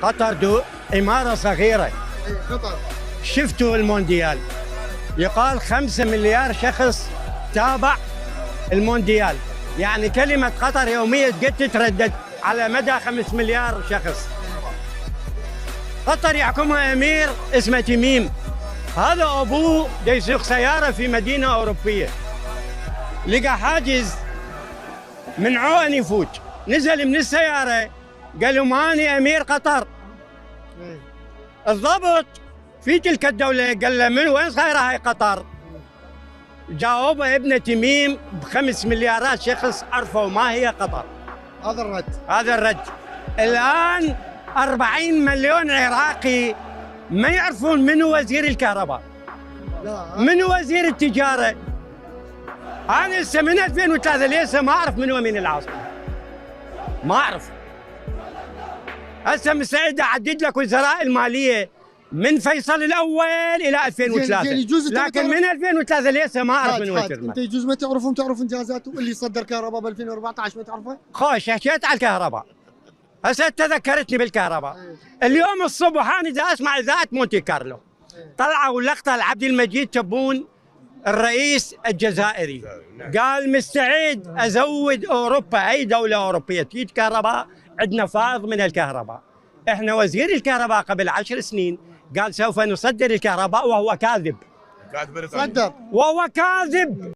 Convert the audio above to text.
قطر إمارة صغيرة. قطر شفتوا المونديال، يقال 5 مليار شخص تابع المونديال، يعني كلمة قطر يوميا قد تتردد على مدى 5 مليار شخص. قطر يحكمها أمير اسمه تميم، هذا أبوه يسوق سيارة في مدينة أوروبية، لقى حاجز منعوه أن يفوت، نزل من السيارة قال له ماني أمير قطر. الضابط في تلك الدولة قال له من وين صايرة هاي قطر؟ جاوبه ابن تميم ب5 مليارات شخص عرفوا ما هي قطر. هذا الرد. هذا الرد. الآن 40 مليون عراقي ما يعرفون منو وزير الكهرباء، منو وزير التجارة. أنا هسه من 2003 لسه ما أعرف منو أمين العاصمة، ما أعرف. هسه مستعد أعدد لك وزراء المالية من فيصل الأول إلى 2003، لكن من 2003 لسه ما أعرف منو وزير. أنت يجوز ما تعرفهم، تعرف إنجازاته اللي صدر كهرباء ب 2014 ما تعرفه؟ خوش حكيت على الكهرباء، هسه تذكرتني بالكهرباء. اليوم الصبح أنا دا أسمع إذاعة مونتي كارلو طلعوا لقطة لعبد المجيد تبون الرئيس الجزائري، قال مستعد أزود أوروبا، أي دولة أوروبية تجيد كهرباء عندنا فائض من الكهرباء. إحنا وزير الكهرباء قبل 10 سنين قال سوف نصدر الكهرباء، وهو كاذب. صدر وهو كاذب.